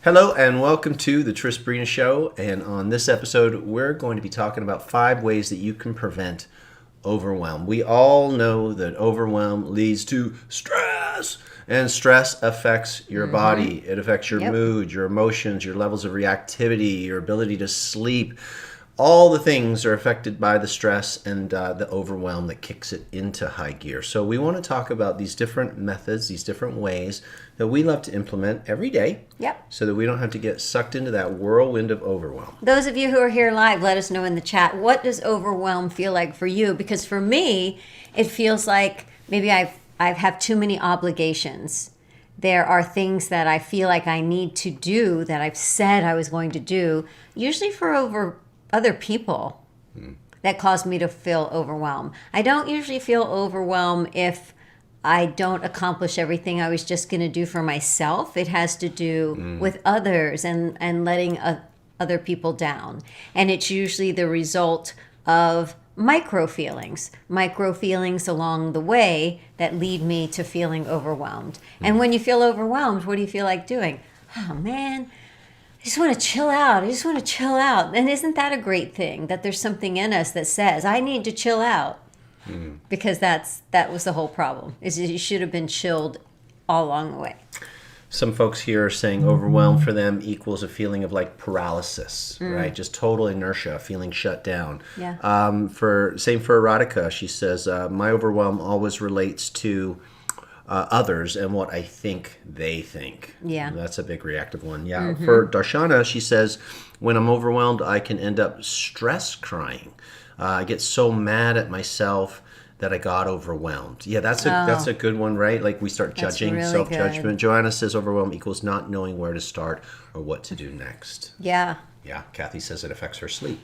Hello and welcome to the Trisbrina Show. And on this episode, we're going to be talking about 5 ways that you can prevent overwhelm. We all know that overwhelm leads to stress, and stress affects your body. It affects your mood, your emotions, your levels of reactivity, your ability to sleep. All the things are affected by the stress and the overwhelm that kicks it into high gear. So we want to talk about these different methods, these different ways that we love to implement every day. So that we don't have to get sucked into that whirlwind of overwhelm. Those of you who are here live, let us know in the chat, what does overwhelm feel like for you? Because for me, it feels like maybe I have too many obligations. There are things that I feel like I need to do that I've said I was going to do, usually for other people, that cause me to feel overwhelmed. I don't usually feel overwhelmed if I don't accomplish everything I was just going to do for myself. It has to do with others and letting other people down. And it's usually the result of micro feelings along the way that lead me to feeling overwhelmed. And when you feel overwhelmed, what do you feel like doing? Oh man, I just want to chill out. And isn't that a great thing, that there's something in us that says, I need to chill out? Because that was the whole problem, is that you should have been chilled all along the way. Some folks here are saying overwhelm for them equals a feeling of like paralysis, right? Just total inertia, feeling shut down. Yeah. Same for Erotica. She says, my overwhelm always relates to others and what I think they think. Yeah. That's a big reactive one. Yeah. For Darshana, she says, when I'm overwhelmed, I can end up stress crying. I get so mad at myself that I got overwhelmed. Yeah, that's a good one, right? Like we start judging, really self-judgment. good. Joanna says overwhelm equals not knowing where to start or what to do next. Yeah. Yeah, Kathy says it affects her sleep.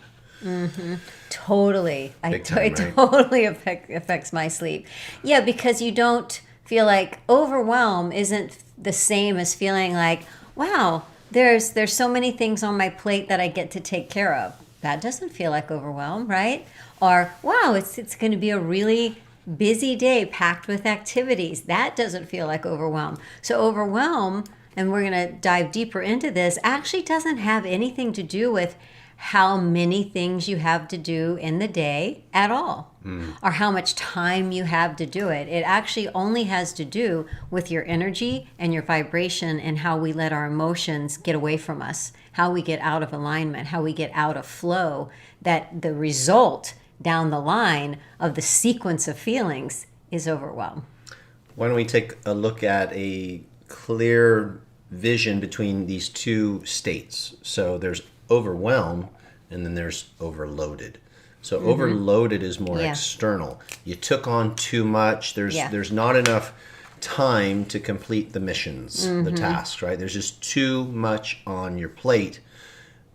Totally. Big time, It right? totally affects my sleep. Yeah, because you don't feel like overwhelm isn't the same as feeling like, wow, there's so many things on my plate that I get to take care of. That doesn't feel like overwhelm, right? Or, wow, it's going to be a really busy day packed with activities. That doesn't feel like overwhelm. So overwhelm, and we're going to dive deeper into this, actually doesn't have anything to do with how many things you have to do in the day at all, or how much time you have to do it. It actually only has to do with your energy and your vibration and how we let our emotions get away from us, how we get out of alignment, how we get out of flow, that the result down the line of the sequence of feelings is overwhelm. Why don't we take a look at a clear vision between these two states? So there's overwhelm and then there's overloaded. So overloaded is more external. You took on too much. There's not enough time to complete the missions, the tasks, right? There's just too much on your plate.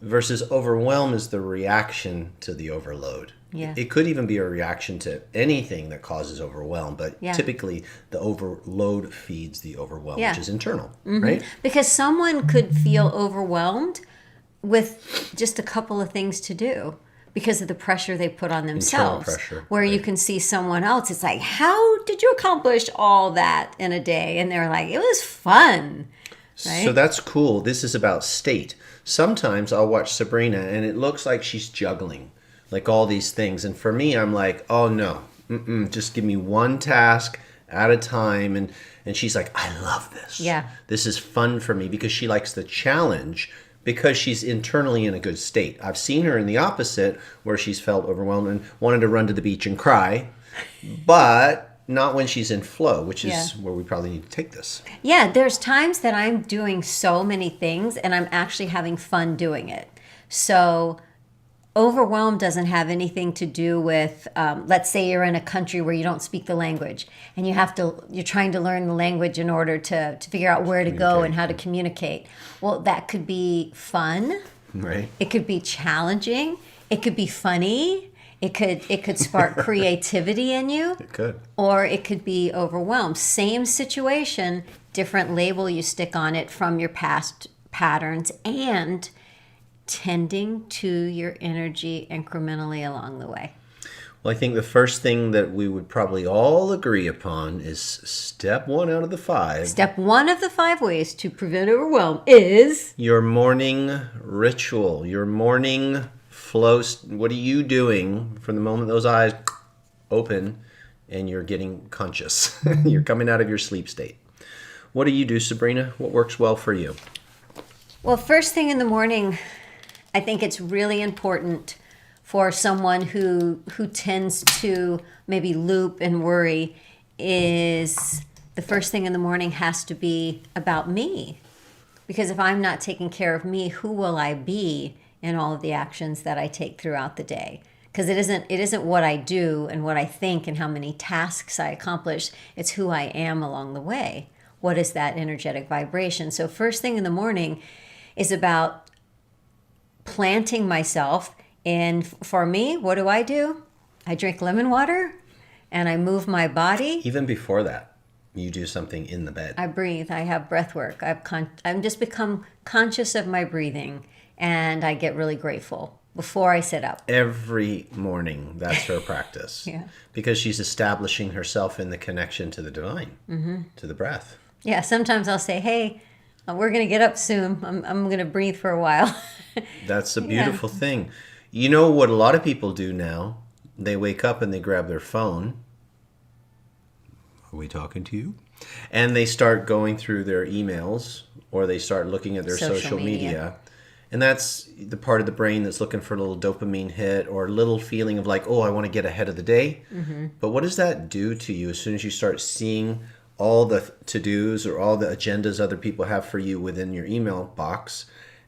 Versus overwhelm is the reaction to the overload. Yeah. It could even be a reaction to anything that causes overwhelm, but typically the overload feeds the overwhelm, which is internal, right? Because someone could feel overwhelmed with just a couple of things to do because of the pressure they put on themselves. Internal pressure, where right. You can see someone else, it's like, how did you accomplish all that in a day? And they're like, it was fun. Right? So that's cool. This is about state. Sometimes I'll watch Sabrina and it looks like she's juggling like all these things. And for me, I'm like, oh no, just give me one task at a time. And she's like, I love this. Yeah. This is fun for me because she likes the challenge because she's internally in a good state. I've seen her in the opposite where she's felt overwhelmed and wanted to run to the beach and cry, but not when she's in flow, which is where we probably need to take this. Yeah, there's times that I'm doing so many things and I'm actually having fun doing it. So overwhelm doesn't have anything to do with, let's say you're in a country where you don't speak the language and you're trying to learn the language in order to figure out where to go and how to communicate. Well, that could be fun. Right. It could be challenging. It could be funny. It could spark creativity in you. It could. Or it could be overwhelmed. Same situation, different label you stick on it from your past patterns and tending to your energy incrementally along the way. Well, I think the first thing that we would probably all agree upon is step 1 out of the 5. Step 1 of the 5 ways to prevent overwhelm is Your morning ritual, your morning flow. What are you doing from the moment those eyes open and you're getting conscious? You're coming out of your sleep state. What do you do, Sabrina? What works well for you? Well, first thing in the morning, I think it's really important for someone who tends to maybe loop and worry is the first thing in the morning has to be about me. Because if I'm not taking care of me, who will I be in all of the actions that I take throughout the day? Because it isn't what I do and what I think and how many tasks I accomplish. It's who I am along the way. What is that energetic vibration? So first thing in the morning is about planting myself. And for me, what do? I drink lemon water and I move my body. Even before that, you do something in the bed. I breathe. I have breath work. I've just become conscious of my breathing, and I get really grateful before I sit up. Every morning, that's her practice. Yeah. Because she's establishing herself in the connection to the divine, to the breath. Yeah, sometimes I'll say, hey, we're going to get up soon. I'm going to breathe for a while. That's a beautiful thing. You know what a lot of people do now? They wake up and they grab their phone. Are we talking to you? And they start going through their emails or they start looking at their social media. And that's the part of the brain that's looking for a little dopamine hit or a little feeling of like, oh, I want to get ahead of the day. Mm-hmm. But what does that do to you as soon as you start seeing all the to-dos or all the agendas other people have for you within your email box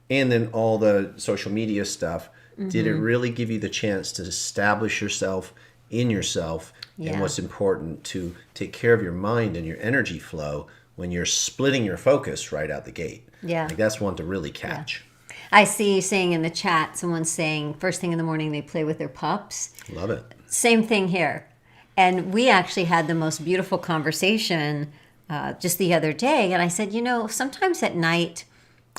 and then all the social media stuff? Mm-hmm. Did it really give you the chance to establish yourself in yourself and what's important to take care of your mind and your energy flow when you're splitting your focus right out the gate? Yeah. Like that's one to really catch. Yeah. I see you saying in the chat, someone's saying first thing in the morning they play with their pups. Love it. Same thing here. And we actually had the most beautiful conversation just the other day. And I said, sometimes at night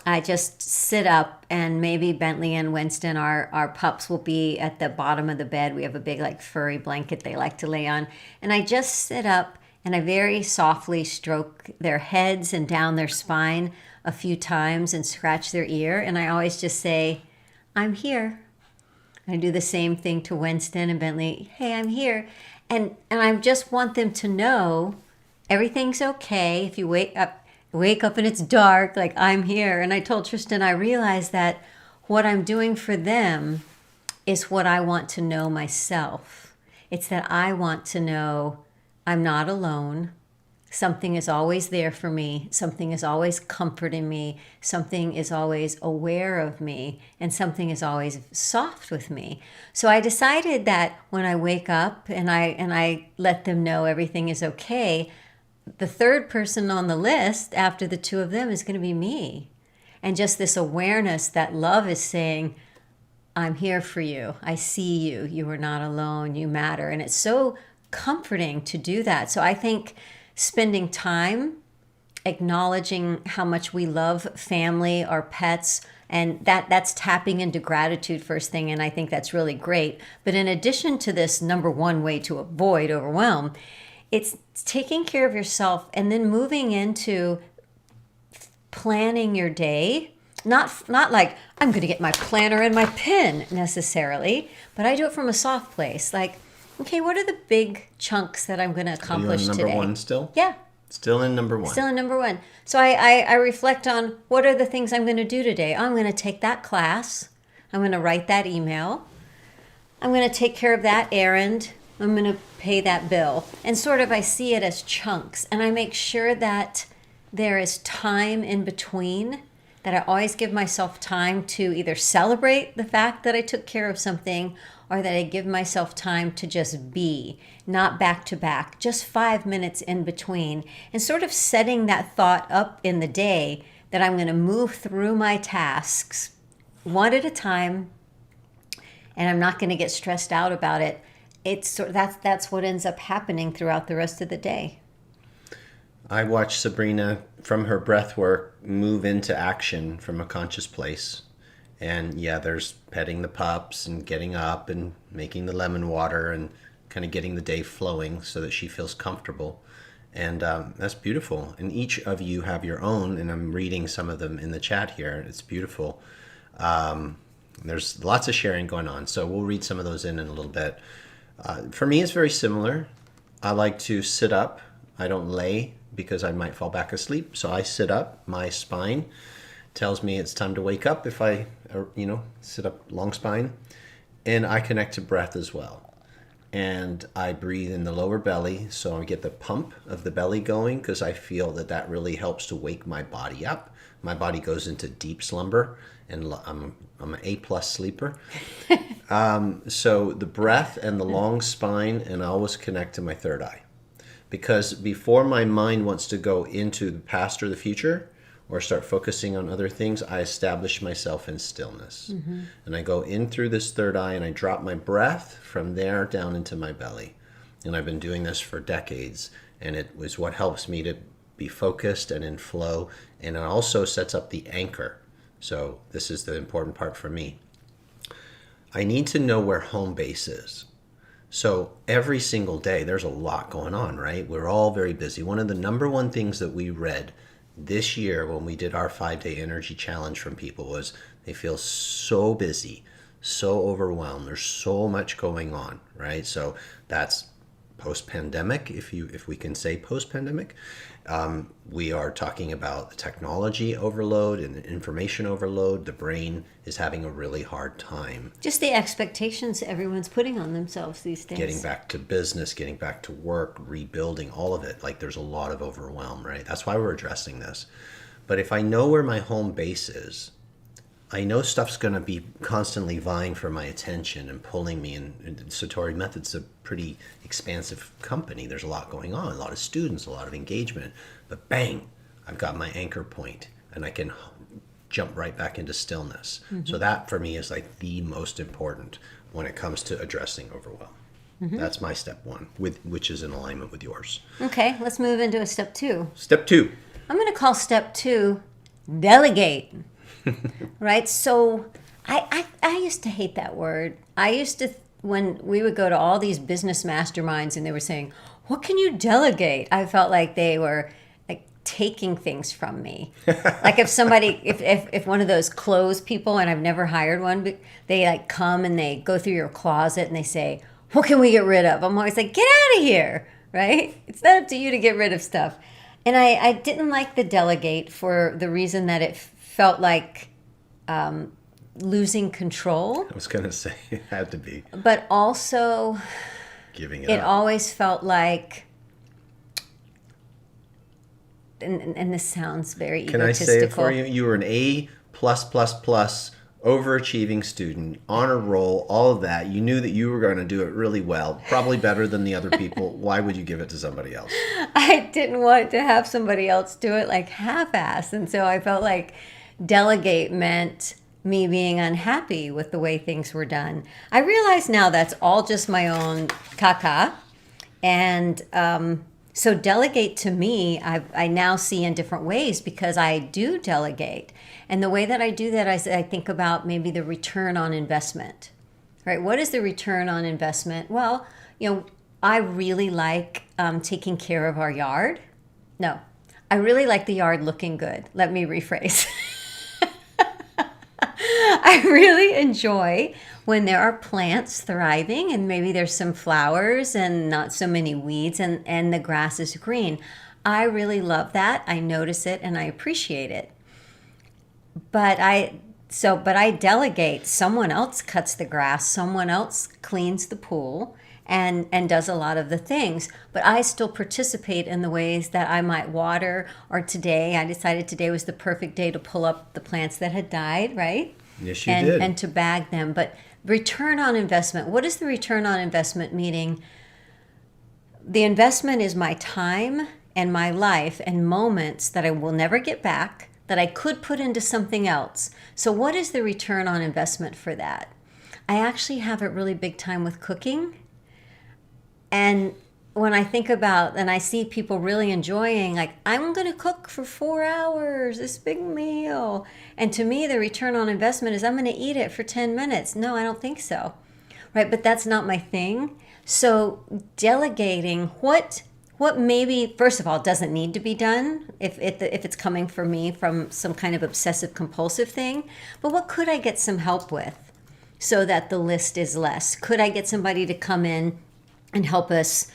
I just sit up and maybe Bentley and Winston, our pups, will be at the bottom of the bed. We have a big furry blanket they like to lay on. And I just sit up and I very softly stroke their heads and down their spine a few times and scratch their ear. And I always just say, I'm here. I do the same thing to Winston and Bentley. Hey, I'm here. And I just want them to know everything's okay. If you wake up and it's dark, I'm here. And I told Tristan, I realized that what I'm doing for them is what I want to know myself. It's that I want to know I'm not alone. Something is always there for me. Something is always comforting me. Something is always aware of me. And something is always soft with me. So I decided that when I wake up and I let them know everything is okay, the third person on the list after the two of them is going to be me. And just this awareness that love is saying, I'm here for you. I see you. You are not alone. You matter. And it's so comforting to do that. So I think spending time acknowledging how much we love family, our pets, and that's tapping into gratitude first thing. And I think that's really great. But in addition to this number one way to avoid overwhelm, it's taking care of yourself and then moving into planning your day. Not like I'm going to get my planner and my pen necessarily, but I do it from a soft place. Like, okay, what are the big chunks that I'm going to accomplish today? Are you on number one still? Yeah. Still in number one. Still in number one. So I reflect on what are the things I'm going to do today. I'm going to take that class. I'm going to write that email. I'm going to take care of that errand. I'm going to pay that bill. And sort of I see it as chunks. And I make sure that there is time in between, that I always give myself time to either celebrate the fact that I took care of something or that I give myself time to just be, not back to back, just 5 minutes in between, and sort of setting that thought up in the day that I'm going to move through my tasks one at a time, and I'm not going to get stressed out about it. That's what ends up happening throughout the rest of the day. I watch Sabrina from her breath work move into action from a conscious place. And yeah, there's petting the pups and getting up and making the lemon water and kind of getting the day flowing so that she feels comfortable. And that's beautiful. And each of you have your own, and I'm reading some of them in the chat here. It's beautiful. There's lots of sharing going on, so we'll read some of those in a little bit. For me, it's very similar. I like to sit up. I don't lay because I might fall back asleep. So I sit up. My spine tells me it's time to wake up if I, sit up long spine. And I connect to breath as well. And I breathe in the lower belly, so I get the pump of the belly going because I feel that really helps to wake my body up. My body goes into deep slumber, and I'm an A+ sleeper. So the breath and the long spine, and I always connect to my third eye. Because before my mind wants to go into the past or the future or start focusing on other things, I establish myself in stillness. Mm-hmm. And I go in through this third eye and I drop my breath from there down into my belly. And I've been doing this for decades, and it was what helps me to be focused and in flow. And it also sets up the anchor. So this is the important part for me. I need to know where home base is. So every single day, there's a lot going on, right? We're all very busy. One of the number one things that we read this year when we did our 5-day energy challenge from people was they feel so busy, so overwhelmed. There's so much going on, right? So that's post-pandemic, if we can say post-pandemic. We are talking about the technology overload and the information overload. The brain is having a really hard time. Just the expectations everyone's putting on themselves these days. Getting back to business, getting back to work, rebuilding, all of it. Like there's a lot of overwhelm, right? That's why we're addressing this. But if I know where my home base is, I know stuff's going to be constantly vying for my attention and pulling me. And Satori Method's a pretty expansive company. There's a lot going on, a lot of students, a lot of engagement. But bang, I've got my anchor point and I can jump right back into stillness. Mm-hmm. So that for me is like the most important when it comes to addressing overwhelm. Mm-hmm. That's my step one, which is in alignment with yours. Okay, let's move into a step 2. Step 2. I'm going to call step 2 delegate. Right? So I used to hate that word. I used to, when we would go to all these business masterminds and they were saying, what can you delegate? I felt like they were like taking things from me. Like if somebody, if one of those clothes people, and I've never hired one, but they like come and they go through your closet and they say, what can we get rid of? I'm always like, get out of here, right? It's not up to you to get rid of stuff. And I didn't like the delegate for the reason that it felt like losing control. I was going to say it had to be. But also, giving it always felt like, and this sounds very Can egotistical. I say it for you? You were an A++, overachieving student, honor roll, all of that. You knew that you were going to do it really well, probably better than the other people. Why would you give it to somebody else? I didn't want to have somebody else do it like half-ass. And so I felt like delegate meant me being unhappy with the way things were done. I realize now that's all just my own caca. And so delegate to me, I now see in different ways because I do delegate. And the way that I do that, I think about maybe the return on investment, right? What is the return on investment? Well, I really like taking care of our yard. No, I really like the yard looking good. Let me rephrase. I really enjoy when there are plants thriving and maybe there's some flowers and not so many weeds and the grass is green. I really love that. I notice it and I appreciate it. But I delegate. Someone else cuts the grass, someone else cleans the pool and does a lot of the things. But I still participate in the ways that I might water, or today, I decided today was the perfect day to pull up the plants that had died, right? Yes, you did. And to bag them. But return on investment. What is the return on investment meaning? The investment is my time and my life and moments that I will never get back, that I could put into something else. So what is the return on investment for that? I actually have a really big time with cooking. And when I think about and I see people really enjoying, like, I'm going to cook for 4 hours, this big meal. And to me, the return on investment is I'm going to eat it for 10 minutes. No, I don't think so. Right. But that's not my thing. So delegating what maybe, first of all, doesn't need to be done if it's coming for me from some kind of obsessive compulsive thing. But what could I get some help with so that the list is less? Could I get somebody to come in and help us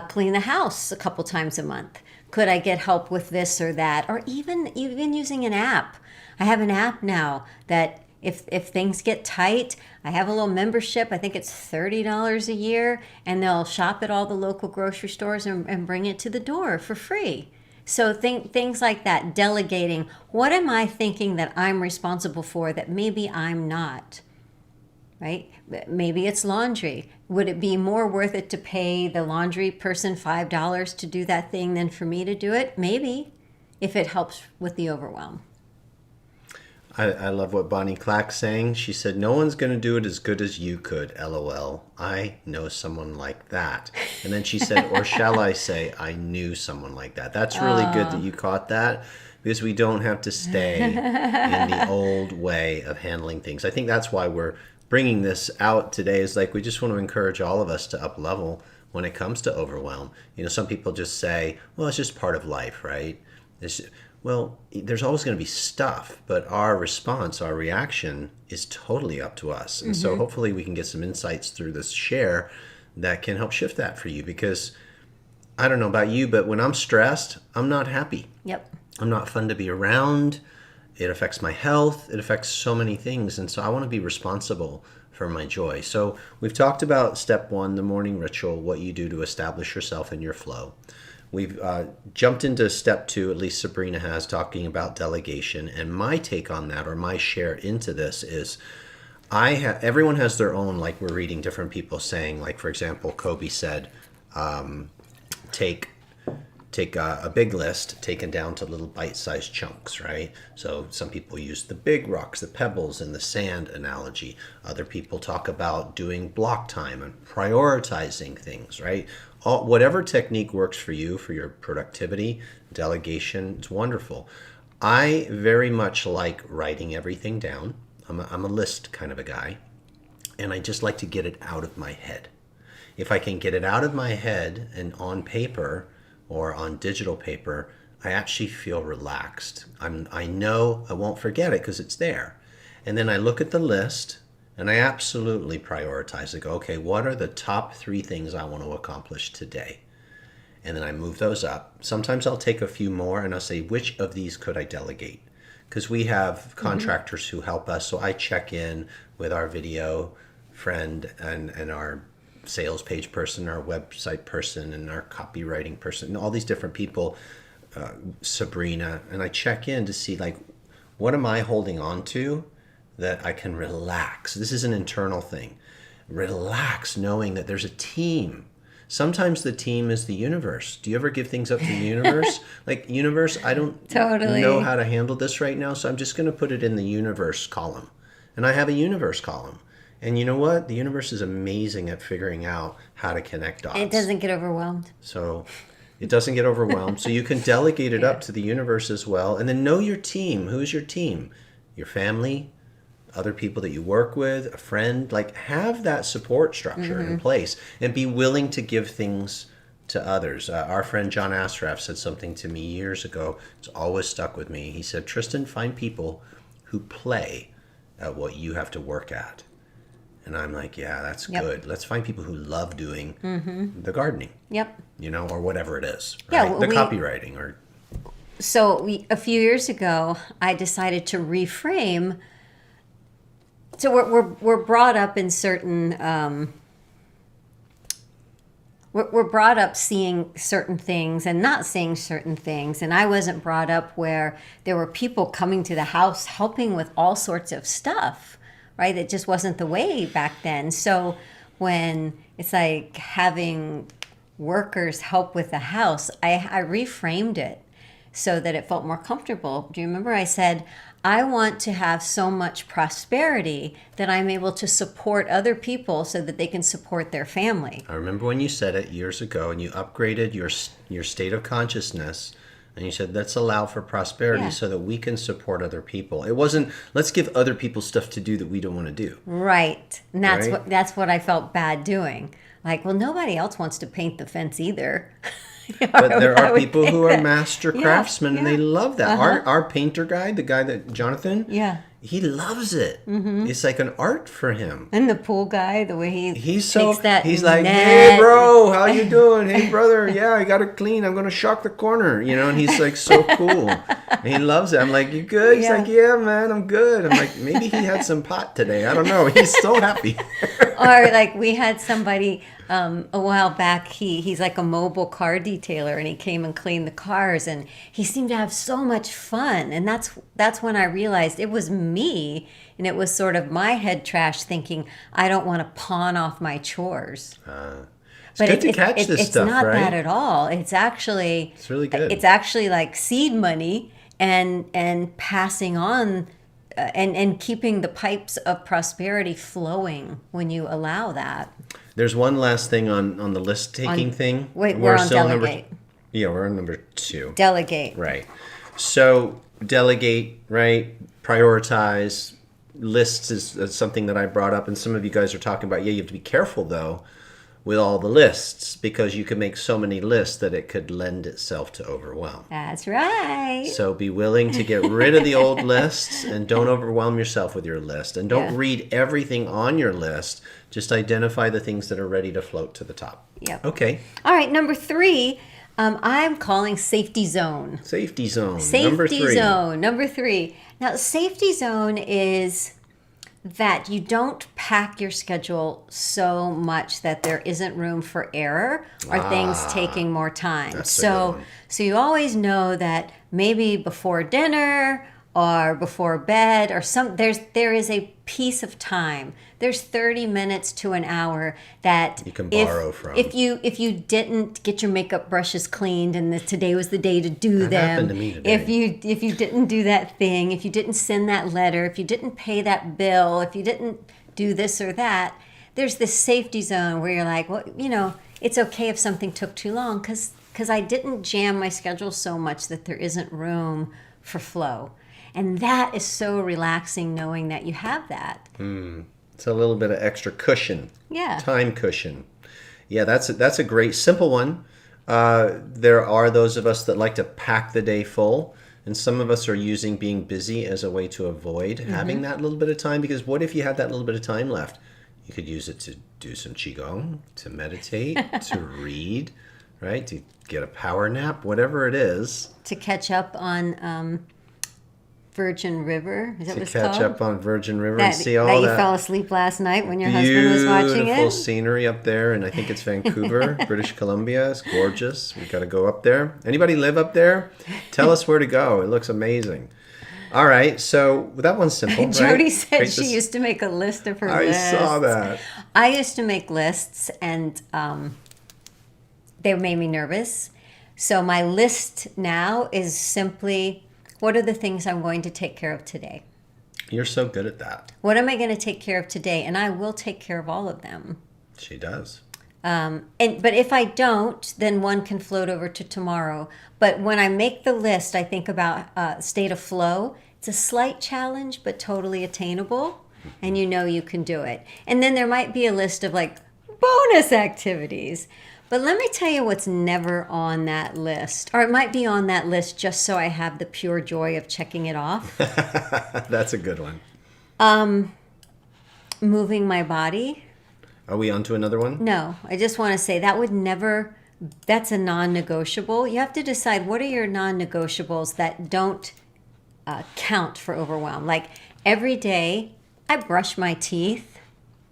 clean the house a couple times a month? Could I get help with this or that? Or even using an app. I have an app now that if things get tight, I have a little membership. I think it's $30 a year, and they'll shop at all the local grocery stores and bring it to the door for free. So things like that, delegating. What am I thinking that I'm responsible for that maybe I'm not? Right? Maybe it's laundry. Would it be more worth it to pay the laundry person $5 to do that thing than for me to do it? Maybe, if it helps with the overwhelm. I love what Bonnie Clack's saying. She said, no one's going to do it as good as you could, LOL. I know someone like that. And then she said, or shall I say, I knew someone like that. That's really good that you caught that, because we don't have to stay in the old way of handling things. I think that's why we're bringing this out today, is like we just want to encourage all of us to up level when it comes to overwhelm. You know, some people just say, well, it's just part of life, right? Well, there's always going to be stuff, but our response, our reaction is totally up to us. And so hopefully we can get some insights through this share that can help shift that for you, because I don't know about you, but when I'm stressed, I'm not happy. Yep. I'm not fun to be around. It affects my health. It affects so many things. And so I want to be responsible for my joy. So we've talked about step 1, the morning ritual, what you do to establish yourself in your flow. We've jumped into step 2, at least Sabrina has, talking about delegation. And my take on that, or my share into this, is everyone has their own, like we're reading different people saying, like, for example, Kobe said, take a big list taken down to little bite-sized chunks, right? So some people use the big rocks, the pebbles, and the sand analogy. Other people talk about doing block time and prioritizing things, right? Whatever technique works for you, for your productivity, delegation, it's wonderful. I very much like writing everything down. I'm a list kind of a guy, and I just like to get it out of my head. If I can get it out of my head and on paper or on digital paper, I actually feel relaxed. I know I won't forget it because it's there. And then I look at the list, and I absolutely prioritize. I go, okay, what are the top 3 things I want to accomplish today? And then I move those up. Sometimes I'll take a few more and I'll say, which of these could I delegate? Because we have contractors who help us. So I check in with our video friend and our sales page person, our website person, and our copywriting person, and all these different people, Sabrina, and I check in to see, like, what am I holding on to that I can relax? This is an internal thing. Relax knowing that there's a team. Sometimes the team is the universe. Do you ever give things up to the universe? Like, universe, I don't know how to handle this right now, so I'm just going to put it in the universe column. And I have a universe column. And you know what? The universe is amazing at figuring out how to connect dots. It doesn't get overwhelmed. So it doesn't get overwhelmed. So you can delegate it up to the universe as well. And then know your team. Who's your team? Your family, other people that you work with, a friend. Like, have that support structure in place and be willing to give things to others. Our friend John Asraf said something to me years ago. It's always stuck with me. He said, Tristan, find people who play at what you have to work at. And I'm like, yeah, that's good. Let's find people who love doing the gardening. Yep. You know, or whatever it is. Right? Yeah, the copywriting or. So a few years ago, I decided to reframe. So we're brought up in certain. We're brought up seeing certain things and not seeing certain things, and I wasn't brought up where there were people coming to the house helping with all sorts of stuff. Right? It just wasn't the way back then. So when it's like having workers help with the house, I reframed it so that it felt more comfortable. Do you remember I said, I want to have so much prosperity that I'm able to support other people so that they can support their family. I remember when you said it years ago, and you upgraded your state of consciousness, and you said, let's allow for prosperity so that we can support other people. It wasn't, let's give other people stuff to do that we don't want to do. Right. And that's Right? that's what I felt bad doing. Like, well, nobody else wants to paint the fence either. But there are people who are master Yeah, craftsmen, and they yeah. love that. Our painter guy, the guy that Jonathan, Yeah. he loves it. It's like an art for him. And the pool guy, the way he He's takes that he's like, net. hey bro, how you doing? Hey brother, yeah, I got it clean. I'm gonna shock the corner, and he's like so cool. And he loves it. I'm like, you good? He's Yeah. like, yeah, man, I'm good. I'm like, maybe he had some pot today. I don't know. He's so happy. Or like we had somebody a while back. He's like a mobile car detailer, and he came and cleaned the cars, and he seemed to have so much fun. And that's when I realized it was me, and it was sort of my head trash thinking I don't want to pawn off my chores. It's good to catch this stuff, It's not right? that at all. It's really good. It's actually like seed money and passing on. And keeping the pipes of prosperity flowing when you allow that. There's one last thing on the list taking thing. Wait, we're on still delegate. We're on number 2. Delegate. Right. So delegate, right? Prioritize. Lists is something that I brought up, and some of you guys are talking about. Yeah, you have to be careful though with all the lists, because you can make so many lists that it could lend itself to overwhelm. That's right. So be willing to get rid of the old lists, and don't overwhelm yourself with your list, and don't Yeah. read everything on your list. Just identify the things that are ready to float to the top. Yep. Okay. All right, number 3, I'm calling safety zone. Safety zone. Safety number 3. zone. Number 3. Now, safety zone is that you don't pack your schedule so much that there isn't room for error or things taking more time. That's a good one. So you always know that maybe before dinner or before bed or there is a piece of time. There's 30 minutes to an hour that You can borrow from. If you didn't get your makeup brushes cleaned and today was the day to do That them. happened to me today. If you didn't do that thing, if you didn't send that letter, if you didn't pay that bill, if you didn't do this or that, there's this safety zone where you're like, well, it's okay if something took too long because I didn't jam my schedule so much that there isn't room for flow. And that is so relaxing knowing that you have that. It's a little bit of extra cushion. Yeah. Time cushion. Yeah, that's a great simple one. There are those of us that like to pack the day full, and some of us are using being busy as a way to avoid having that little bit of time, because what if you had that little bit of time left? You could use it to do some qigong, to meditate, to read, right? To get a power nap, whatever it is. To catch up on Virgin River. Is that To what it's catch called? up on Virgin River that, and see all that you that fell asleep last night when your husband was watching beautiful it. scenery up there, and I think it's Vancouver, British Columbia. It's gorgeous. We got to go up there. Anybody live up there? Tell us where to go. It looks amazing. All right, so that one's simple. Jody right? said Create she this- used to make a list of her I lists. saw that. I used to make lists, and they made me nervous. So my list now is simply, what are the things I'm going to take care of today? You're so good at that. What am I going to take care of today? And I will take care of all of them. She does. But if I don't, then one can float over to tomorrow. But when I make the list, I think about state of flow. It's a slight challenge, but totally attainable. And you can do it. And then there might be a list of like bonus activities. But let me tell you what's never on that list. Or it might be on that list just so I have the pure joy of checking it off. That's a good one. Moving my body. Are we on to another one? No, I just want to say that's a non-negotiable. You have to decide what are your non-negotiables that don't count for overwhelm. Like every day, I brush my teeth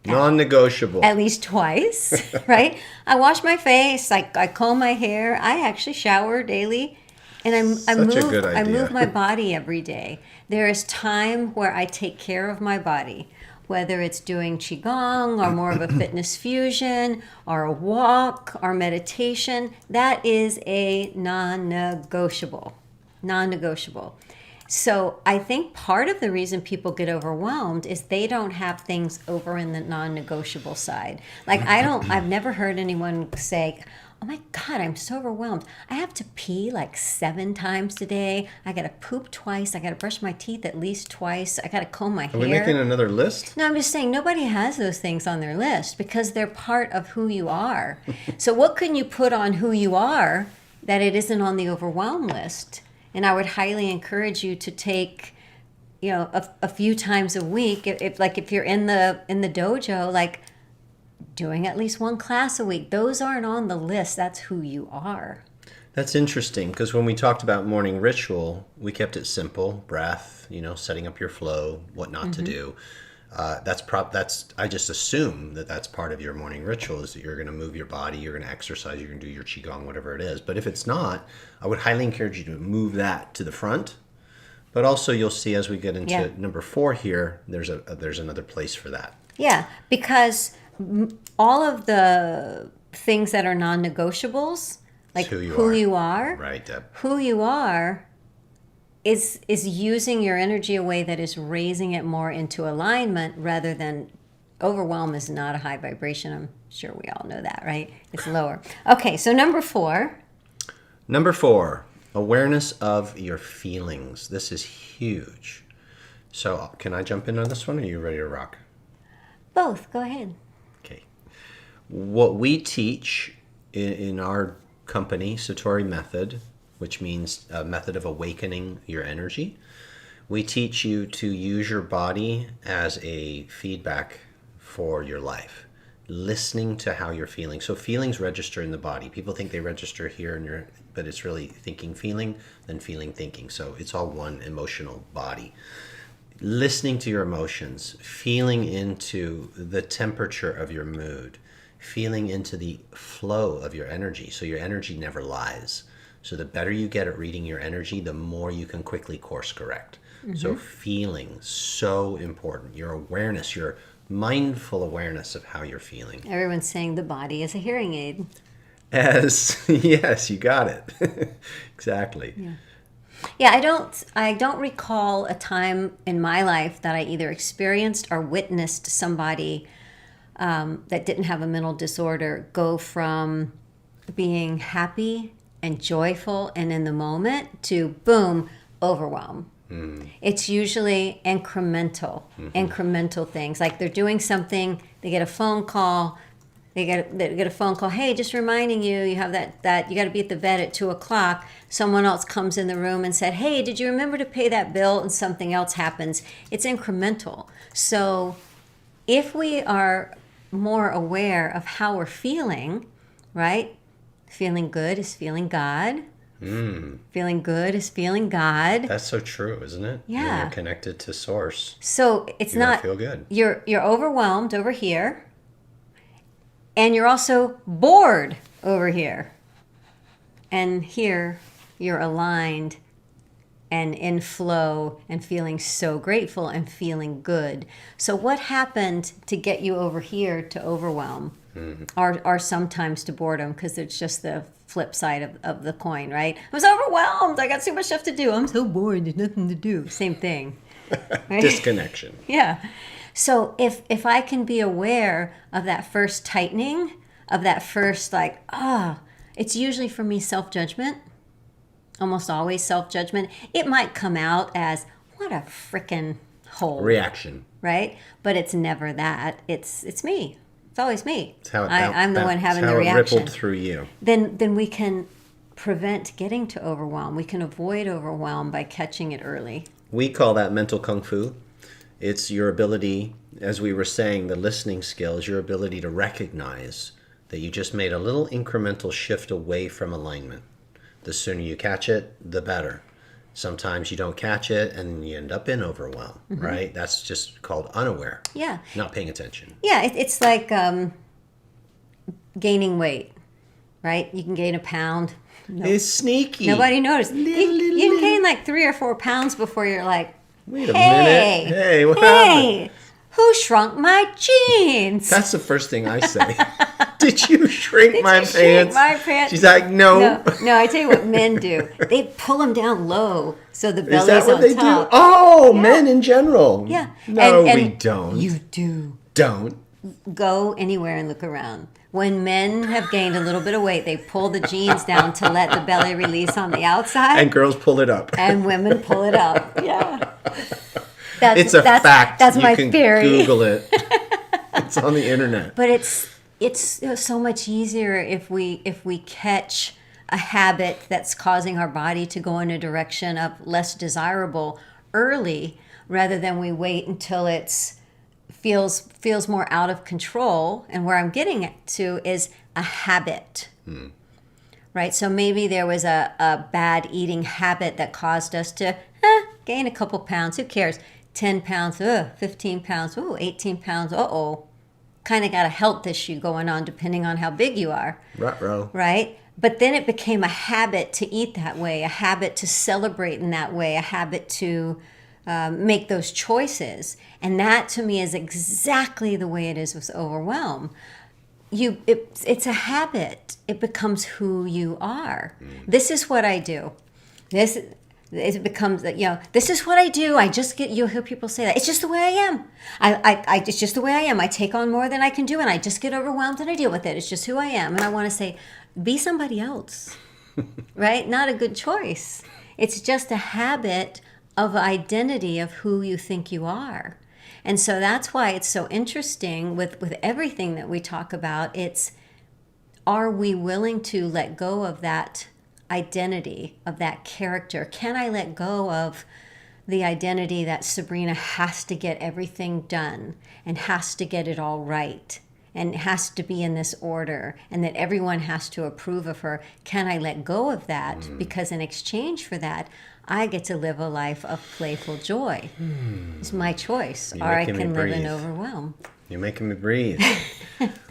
Non-negotiable. at least twice, right? I wash my face, I comb my hair. I actually shower daily, and I Such a good I idea. move my body every day. There is time where I take care of my body, whether it's doing qigong or more of a fitness fusion or a walk or meditation. That is a non-negotiable. Non-negotiable. So I think part of the reason people get overwhelmed is they don't have things over in the non-negotiable side. Like I've never heard anyone say, "Oh my God, I'm so overwhelmed. I have to pee like 7 times today. I got to poop twice. I got to brush my teeth at least twice. I got to comb my hair." Are we making another list? No, I'm just saying nobody has those things on their list because they're part of who you are. So what can you put on who you are that it isn't on the overwhelm list? And I would highly encourage you to take, a few times a week. If you're in the dojo, like doing at least 1 class a week. Those aren't on the list. That's who you are. That's interesting because when we talked about morning ritual, we kept it simple: breath, setting up your flow, what not to do. I just assume that that's part of your morning ritual, is that you're going to move your body, you're going to exercise, you're going to do your qigong, whatever it is. But if it's not, I would highly encourage you to move that to the front. But also, you'll see as we get into number 4 here, there's another place for that. Yeah, because all of the things that are non-negotiables, like who you are, right, Deb. Who you are is using your energy a way that is raising it more into alignment rather than overwhelm is not a high vibration. I'm sure we all know that, right? It's lower. Okay, so number 4. Number 4, awareness of your feelings. This is huge. So can I jump in on this one, or are you ready to rock? Both. Go ahead. Okay. What we teach in our company, Satori Method, which means a method of awakening your energy, we teach you to use your body as a feedback for your life, listening to how you're feeling. So feelings register in the body. People think they register here, but it's really thinking, feeling, then feeling, thinking. So it's all one emotional body. Listening to your emotions, feeling into the temperature of your mood, feeling into the flow of your energy. So your energy never lies. So the better you get at reading your energy, the more you can quickly course correct. Mm-hmm. So feeling, so important. Your awareness, your mindful awareness of how you're feeling. Everyone's saying the body is a hearing aid. Yes, you got it. Exactly. Yeah, I don't recall a time in my life that I either experienced or witnessed somebody that didn't have a mental disorder go from being happy and joyful and in the moment to boom, overwhelm. It's usually incremental things. Like they're doing something, they get a phone call, they get a phone call, hey, just reminding you, you have that you got to be at the vet at 2:00. Someone else comes in the room and said, hey, did you remember to pay that bill? And something else happens. It's incremental. So if we are more aware of how we're feeling, right? Feeling good is feeling God. Feeling good is feeling God. That's so true, isn't it? Yeah. When you're connected to source. So it's not feel good. You're overwhelmed over here, and you're also bored over here. And here you're aligned and in flow and feeling so grateful and feeling good. So what happened to get you over here to overwhelm? Or sometimes to boredom, because it's just the flip side of the coin, right? I was overwhelmed. I got so much stuff to do. I'm so bored. There's nothing to do. Same thing. Right? Disconnection. Yeah. So if I can be aware of that first tightening, of that first it's usually for me self-judgment. Almost always self-judgment. It might come out as, what a frickin' hole. Reaction. Right? But it's never that. It's me. It's always me. It's how I'm the one having the reaction. reaction. Rippled through you. Then we can prevent getting to overwhelm. We can avoid overwhelm by catching it early. We call that mental kung fu. It's your ability, as we were saying, the listening skills, your ability to recognize that you just made a little incremental shift away from alignment. The sooner you catch it, the better. Sometimes you don't catch it and you end up in overwhelm, right? That's just called unaware. Yeah. Not paying attention. Yeah, it's like gaining weight, right? You can gain a pound. It's sneaky. Nobody noticed. You can gain like 3 or 4 pounds before you're like, wait a minute. Hey, what happened? who shrunk my jeans? That's the first thing I say. Did you shrink my pants? Shrink my pants? She's like, no. No, I tell you what men do. They pull them down low so the belly's Is that what on they top. do? Oh, Yeah. men in general. Yeah. No, And we don't. You do. Don't. Go anywhere and look around. When men have gained a little bit of weight, they pull the jeans down to let the belly release on the outside. And girls pull it up. And women pull it up. Yeah. It's a fact. That's you my can theory. Google it. It's on the internet. But it's so much easier if we catch a habit that's causing our body to go in a direction of less desirable early, rather than we wait until it's feels more out of control. And where I'm getting to is a habit. Right? So maybe there was a bad eating habit that caused us to gain a couple pounds. Who cares? 10 pounds, 15 pounds, 18 pounds, kind of got a health issue going on depending on how big you are. Ruh-roh. Right? But then it became a habit to eat that way, a habit to celebrate in that way, a habit to make those choices. And that to me is exactly the way it is with overwhelm. It's a habit. It becomes who you are. This is what I do. It becomes that, this is what I do. You'll hear people say that. It's just the way I am. It's just the way I am. I take on more than I can do, and I just get overwhelmed and I deal with it. It's just who I am. And I want to say, be somebody else, right? Not a good choice. It's just a habit of identity of who you think you are. And so that's why it's so interesting with everything that we talk about. Are we willing to let go of that identity, of that character? Can I let go of the identity that Sabrina has to get everything done and has to get it all right and has to be in this order and that everyone has to approve of her? Can I let go of that? Because in exchange for that, I get to live a life of playful joy. It's my choice. You're Or I making me can live in breathe. overwhelm. You're making me breathe.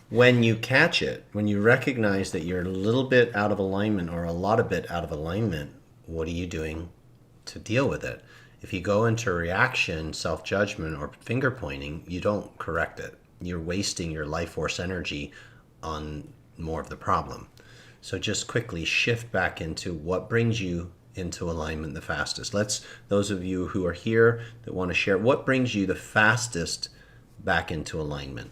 When you catch it, when you recognize that you're a little bit out of alignment or a lot of bit out of alignment, what are you doing to deal with it? If you go into reaction, self-judgment, or finger pointing, you don't correct it. You're wasting your life force energy on more of the problem. So just quickly shift back into what brings you into alignment the fastest. Those of you who are here that want to share, what brings you the fastest back into alignment?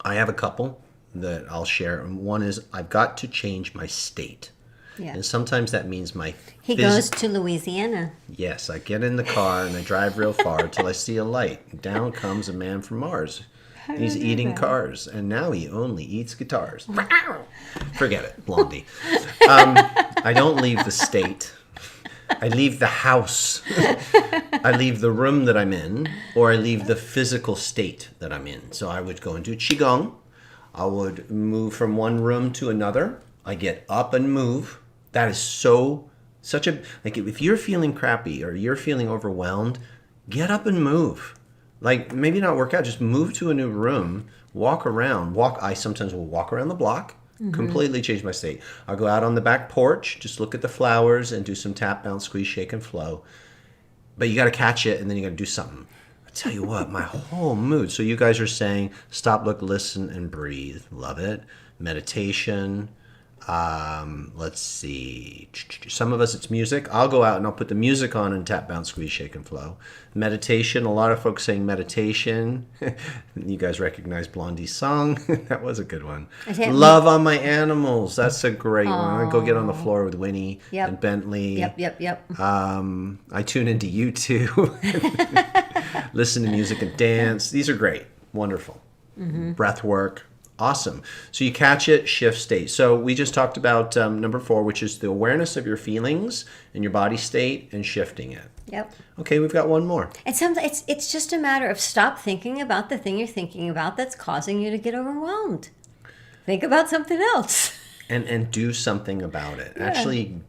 I have a couple that I'll share. One is I've got to change my state. Yeah. And sometimes that means my He goes to Louisiana. Yes, I get in the car and I drive real far till I see a light. Down comes a man from Mars. He's eating cars, and now he only eats guitars. Forget it, Blondie. I don't leave the state. I leave the house. I leave the room that I'm in, or I leave the physical state that I'm in. So I would go into Qigong. I would move from one room to another. I get up and move. That is such a, like if you're feeling crappy or you're feeling overwhelmed, get up and move. Like maybe not work out, just move to a new room, walk around. I sometimes will walk around the block. Completely change my state. I'll go out on the back porch, just look at the flowers and do some tap, bounce, squeeze, shake, and flow. But you got to catch it and then you got to do something. I tell you what, my whole mood. So you guys are saying stop, look, listen, and breathe. Love it. Meditation. Let's see. Some of us it's music. I'll go out and I'll put the music on and tap, bounce, squeeze, shake, and flow. Meditation. A lot of folks saying meditation. You guys recognize Blondie's song. That was a good one. Love on my animals. That's a great one. I go get on the floor with Winnie and Bentley. Yep. I tune into you too. Listen to music and dance. These are great. Wonderful. Breath work. Awesome. So you catch it, shift state. So we just talked about number 4, which is the awareness of your feelings and your body state and shifting it. Yep. Okay, we've got one more. And sometimes it's just a matter of stop thinking about the thing you're thinking about that's causing you to get overwhelmed. Think about something else. And do something about it. Yeah. Actually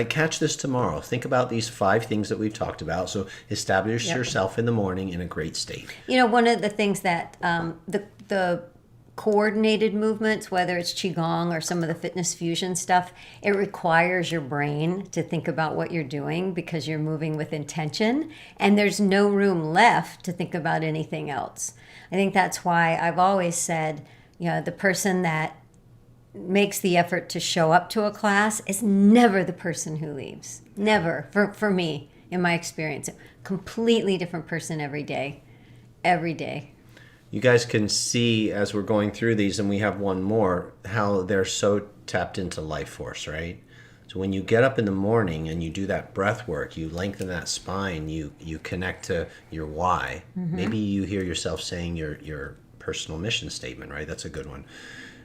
catch this tomorrow. Think about these 5 things that we've talked about. So establish yourself in the morning in a great state. One of the things that the coordinated movements, whether it's Qigong or some of the fitness fusion stuff, it requires your brain to think about what you're doing because you're moving with intention and there's no room left to think about anything else. I think that's why I've always said, the person that makes the effort to show up to a class is never the person who leaves. Never. For me, in my experience. Completely different person every day. Every day. You guys can see as we're going through these, and we have one more, how they're so tapped into life force, right? So when you get up in the morning and you do that breath work, you lengthen that spine, you connect to your why. Mm-hmm. Maybe you hear yourself saying your personal mission statement, right? That's a good one.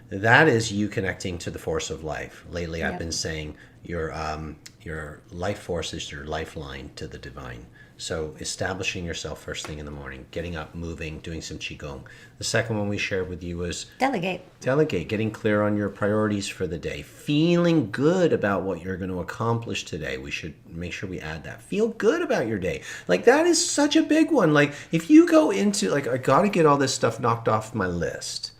That is you connecting to the force of life. Lately, I've been saying your life force is your lifeline to the divine. So establishing yourself first thing in the morning, getting up, moving, doing some Qigong. The second one we shared with you was Delegate, getting clear on your priorities for the day, feeling good about what you're going to accomplish today. We should make sure we add that. Feel good about your day. Like that is such a big one. Like if you go into I got to get all this stuff knocked off my list,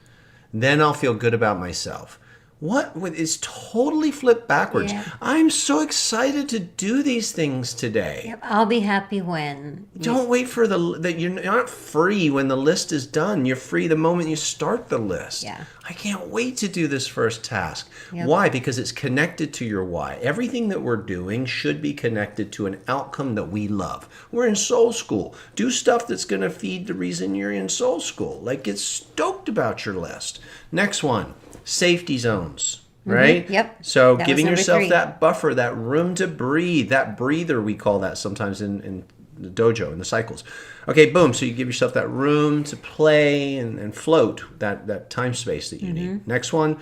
then I'll feel good about myself. What is totally flipped backwards. Yeah. I'm so excited to do these things today. Yep, I'll be happy when. Don't wait for that. You're not free when the list is done. You're free the moment you start the list. Yeah. I can't wait to do this first task. Yep. Why? Because it's connected to your why. Everything that we're doing should be connected to an outcome that we love. We're in soul school. Do stuff that's going to feed the reason you're in soul school. Like get stoked about your list. Next one. Safety zones, right? Mm-hmm. Yep. So that giving yourself 3. that buffer, that room to breathe, that breather, we call that sometimes in the dojo, in the cycles. Okay, boom. So you give yourself that room to play and float, that time space that you need. Next one.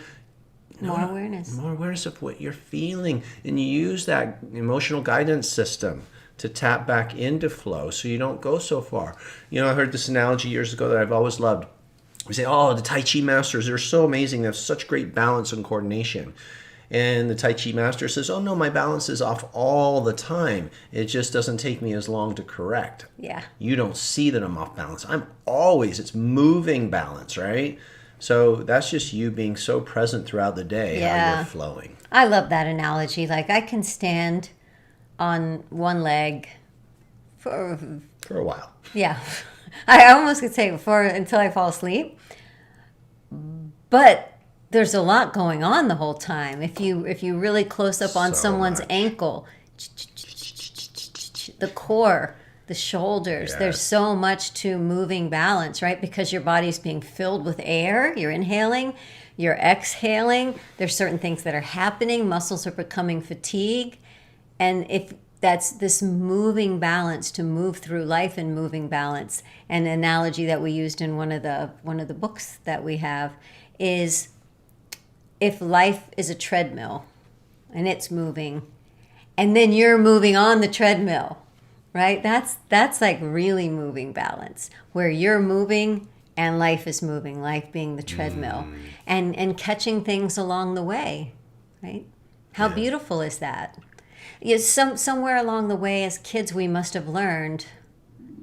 More awareness. More awareness of what you're feeling. And you use that emotional guidance system to tap back into flow so you don't go so far. I heard this analogy years ago that I've always loved. We say, the Tai Chi masters, they're so amazing. They have such great balance and coordination. And the Tai Chi master says, oh no, my balance is off all the time. It just doesn't take me as long to correct. Yeah. You don't see that I'm off balance. It's moving balance, right? So that's just you being so present throughout the day, how you're flowing. I love that analogy. Like I can stand on one leg for a while. Yeah. I almost could say until I fall asleep. But there's a lot going on the whole time. If you really close up on someone's ankle, the core, the shoulders, there's so much to moving balance, right? Because your body's being filled with air, you're inhaling, you're exhaling. There's certain things that are happening. Muscles are becoming fatigued. And if that's this moving balance, to move through life in moving balance. An analogy that we used in one of the books that we have is if life is a treadmill and it's moving and then you're moving on the treadmill, right? That's like really moving balance, where you're moving and life is moving, life being the treadmill, and catching things along the way, right? How beautiful is that? Somewhere along the way as kids we must have learned,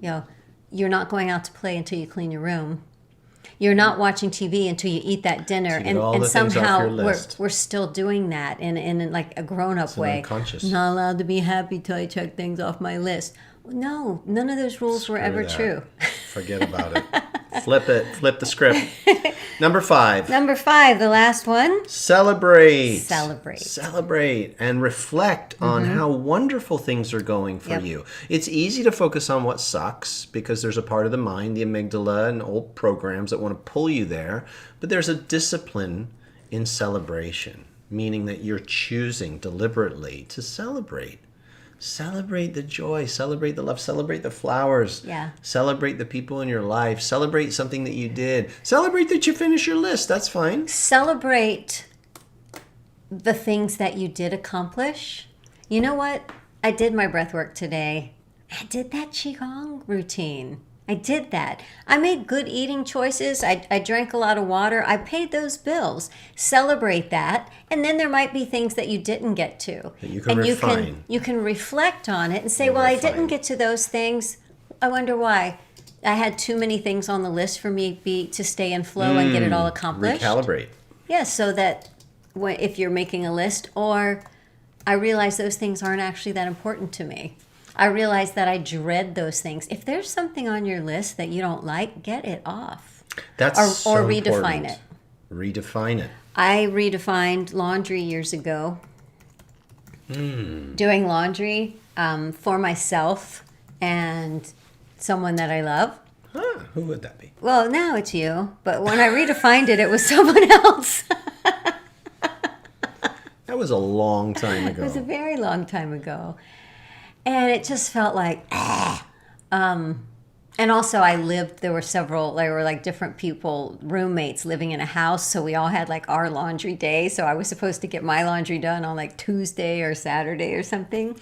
you're not going out to play until you clean your room. You're not watching TV until you eat that dinner. And somehow we're still doing that in like a grown-up way. Unconscious. Not allowed to be happy till I check things off my list. No, none of those rules were ever true. Forget about it. Flip the script. Number 5, the last one. Celebrate and reflect on how wonderful things are going for you. It's easy to focus on what sucks because there's a part of the mind, the amygdala, and old programs that want to pull you there. But there's a discipline in celebration, meaning that you're choosing deliberately to celebrate. Celebrate the joy, celebrate the love, celebrate the flowers, celebrate the people in your life, celebrate something that you did, celebrate that you finished your list, that's fine. Celebrate the things that you did accomplish. You know what? I did my breath work today. I did that Qigong routine. I did that. I made good eating choices. I drank a lot of water. I paid those bills. Celebrate that. And then there might be things that you didn't get to. That you can refine. You can reflect on it and say, I didn't get to those things. I wonder why. I had too many things on the list for me to stay in flow and get it all accomplished. Recalibrate. Yeah, so that if you're making a list, or I realize those things aren't actually that important to me. I realize that I dread those things. If there's something on your list that you don't like, get it off. That's or so redefine important. it. Redefine it. I redefined laundry years ago. Doing laundry for myself and someone that I love. Huh, who would that be? Well, now it's you. But when I redefined it, it was someone else. That was a long time ago. It was a very long time ago. And it just felt like, and also there were like different people, roommates living in a house. So we all had like our laundry day. So I was supposed to get my laundry done on like Tuesday or Saturday or something.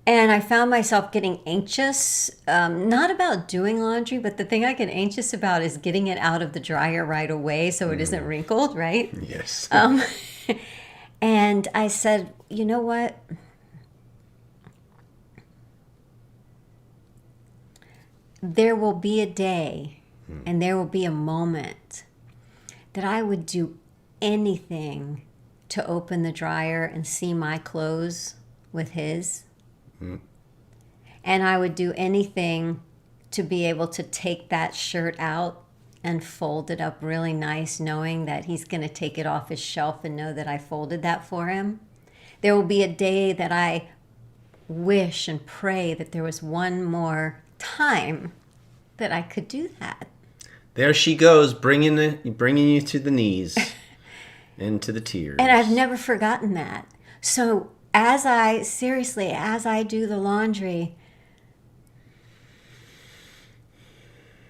And I found myself getting anxious, not about doing laundry, but the thing I get anxious about is getting it out of the dryer right away so it isn't wrinkled, right? Yes. And I said, you know what? There will be a day and there will be a moment that I would do anything to open the dryer and see my clothes with his. And I would do anything to be able to take that shirt out and fold it up really nice, knowing that he's going to take it off his shelf and know that I folded that for him. There will be a day that I wish and pray that there was one more time that I could do that. There she goes, bringing you to the knees and to the tears. And I've never forgotten that. So as I do the laundry,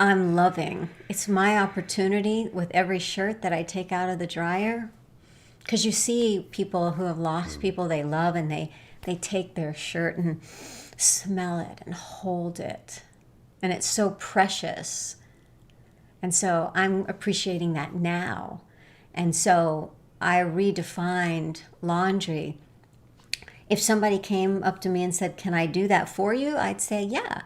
I'm loving. It's my opportunity with every shirt that I take out of the dryer. Because you see people who have lost people they love, and they take their shirt and smell it and hold it. And it's so precious. And so I'm appreciating that now. And so I redefined laundry. If somebody came up to me and said, "Can I do that for you?" I'd say, yeah.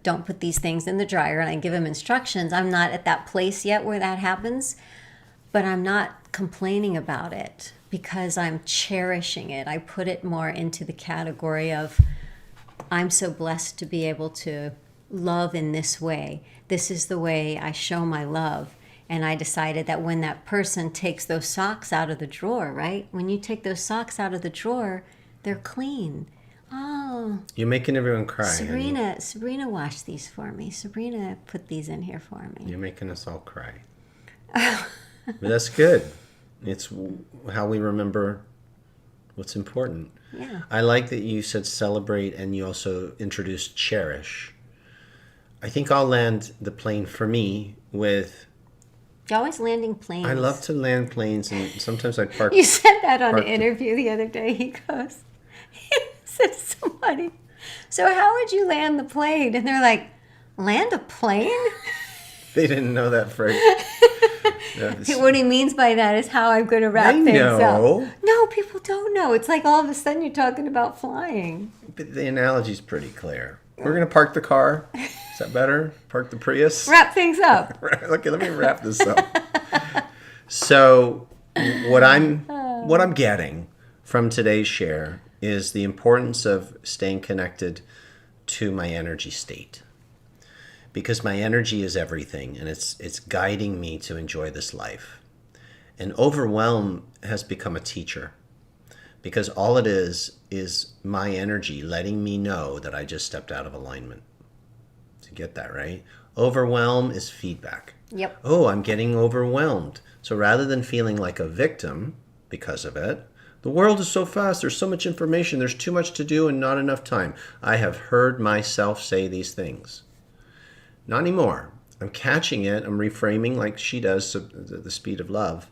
Don't put these things in the dryer, and I give them instructions. I'm not at that place yet where that happens, but I'm not complaining about it because I'm cherishing it. I put it more into the category of, I'm so blessed to be able to love in this way. This is the way I show my love. And I decided that when that person takes those socks out of the drawer, right? When you take those socks out of the drawer, they're clean. Oh, You're making everyone cry. Sabrina washed these for me. Sabrina put these in here for me. You're making us all cry. But that's good. It's how we remember what's important. Yeah. I like that you said celebrate, and you also introduced cherish. I think I'll land the plane for me with... You're always landing planes. I love to land planes, and sometimes I park... You said that on an interview the other day. He said to somebody, "So how would you land the plane?" And they're like, "Land a plane?" They didn't know that phrase. What he means by that is how I'm going to wrap things know. up. No, people don't know. It's like all of a sudden you're talking about flying. But the analogy's pretty clear. We're going to park the car. Is that better? Park the Prius? Wrap things up. Okay, let me wrap this up. So what I'm getting from today's share is the importance of staying connected to my energy state. Because my energy is everything, and it's guiding me to enjoy this life. And overwhelm has become a teacher. Because all it is my energy letting me know that I just stepped out of alignment. To get that, right? Overwhelm is feedback. Yep. Oh, I'm getting overwhelmed. So rather than feeling like a victim because of it, the world is so fast, there's so much information, there's too much to do and not enough time. I have heard myself say these things. Not anymore. I'm catching it. I'm reframing like she does, so the speed of love.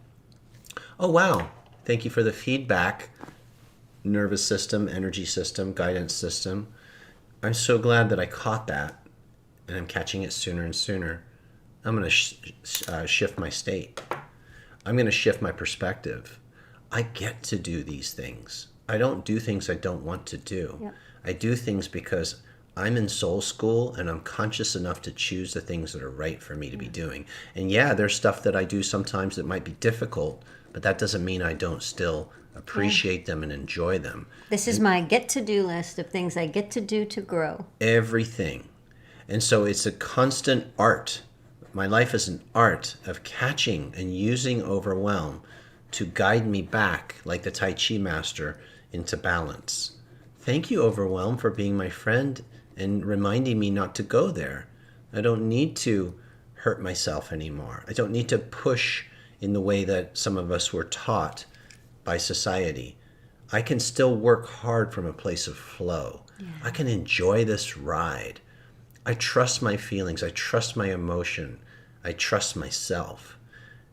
Oh, wow. Thank you for the feedback. Nervous system, energy system, guidance system. I'm so glad that I caught that, and I'm catching it sooner and sooner. I'm going to shift my state. I'm going to shift my perspective. I get to do these things. I don't do things I don't want to do. Yep. I do things because I'm in soul school and I'm conscious enough to choose the things that are right for me to be doing. And yeah, there's stuff that I do sometimes that might be difficult, but that doesn't mean I don't still appreciate them and enjoy them. This is my get-to-do list of things I get to do to grow. Everything. And so it's a constant art. My life is an art of catching and using overwhelm to guide me back, like the Tai Chi master, into balance. Thank you, overwhelm, for being my friend and reminding me not to go there. I don't need to hurt myself anymore. I don't need to push in the way that some of us were taught by society. I can still work hard from a place of flow. Yeah. I can enjoy this ride. I trust my feelings. I trust my emotion. I trust myself.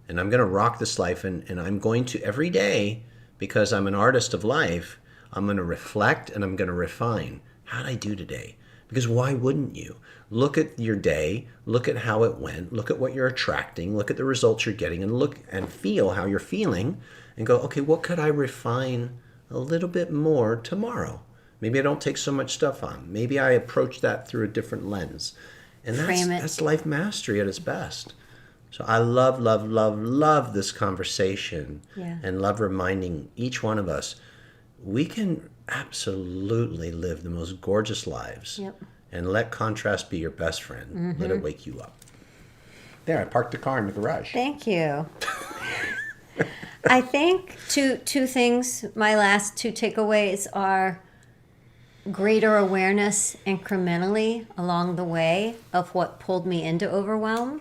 And I'm going to rock this life, and I'm going to every day, because I'm an artist of life, I'm going to reflect and I'm going to refine. How did I do today? Because why wouldn't you? Look at your day, look at how it went, look at what you're attracting, look at the results you're getting, and look and feel how you're feeling, and go, okay, what could I refine a little bit more tomorrow? Maybe I don't take so much stuff on. Maybe I approach that through a different lens. And that's life mastery at its best. So I love, love, love, love this conversation, and love reminding each one of us we can absolutely live the most gorgeous lives. And let contrast be your best friend. Let it wake you up. There, I parked the car in the garage. Thank you. I think two things, my last two takeaways are greater awareness incrementally along the way of what pulled me into overwhelm.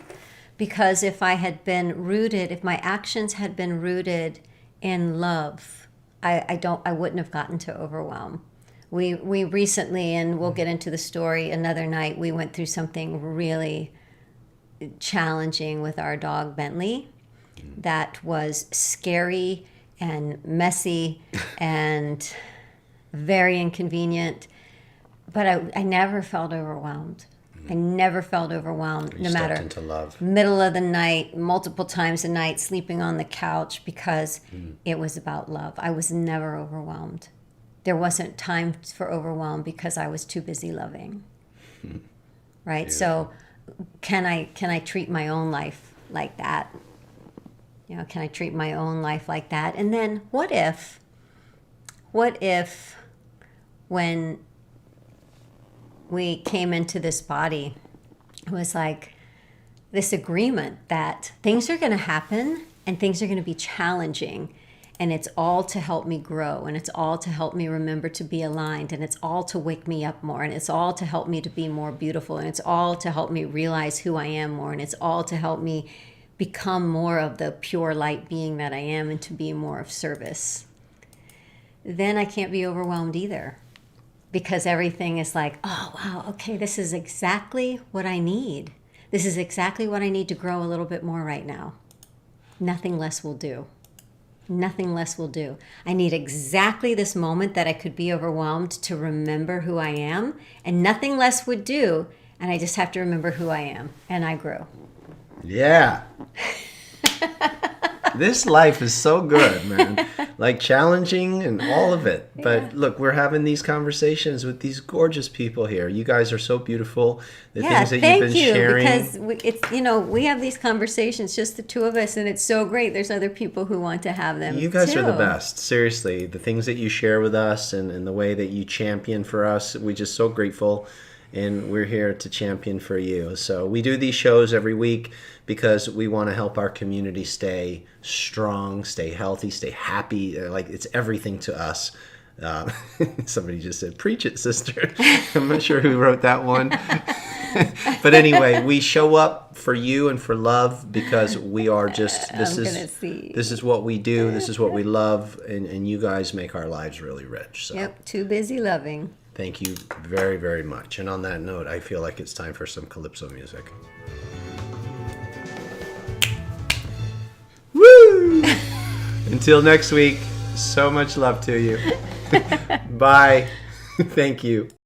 Because if my actions had been rooted in love, I wouldn't have gotten to overwhelm. We recently, and we'll get into the story another night, we went through something really challenging with our dog Bentley that was scary and messy and very inconvenient, but I never felt overwhelmed. I never felt overwhelmed, no matter into love. Middle of the night, multiple times a night, sleeping on the couch, because it was about love. I was never overwhelmed. There wasn't time for overwhelm because I was too busy loving. Right? Beautiful. So can I treat my own life like that? Can I treat my own life like that? And then what if when we came into this body, it was like this agreement that things are going to happen and things are going to be challenging, and it's all to help me grow, and it's all to help me remember to be aligned, and it's all to wake me up more, and it's all to help me to be more beautiful, and it's all to help me realize who I am more, and it's all to help me become more of the pure light being that I am and to be more of service. Then I can't be overwhelmed either. Because everything is like, oh, wow, okay, this is exactly what I need. This is exactly what I need to grow a little bit more right now. Nothing less will do. Nothing less will do. I need exactly this moment that I could be overwhelmed to remember who I am, and nothing less would do, and I just have to remember who I am, and I grow. Yeah. This life is so good, man. Like challenging and all of it. But look, we're having these conversations with these gorgeous people here. You guys are so beautiful. The things that you've been sharing. Because we have these conversations, just the two of us, and it's so great. There's other people who want to have them. You guys are the best. Seriously, the things that you share with us and the way that you champion for us, we're just so grateful. And we're here to champion for you. So we do these shows every week because we want to help our community stay strong, stay healthy, stay happy. Like, it's everything to us. Somebody just said, preach it, sister. I'm not sure who wrote that one. But anyway, we show up for you and for love because we are just, this is what we do. This is what we love. And you guys make our lives really rich. So. Yep, too busy loving. Thank you very, very much. And on that note, I feel like it's time for some calypso music. Woo! Until next week, so much love to you. Bye. Thank you.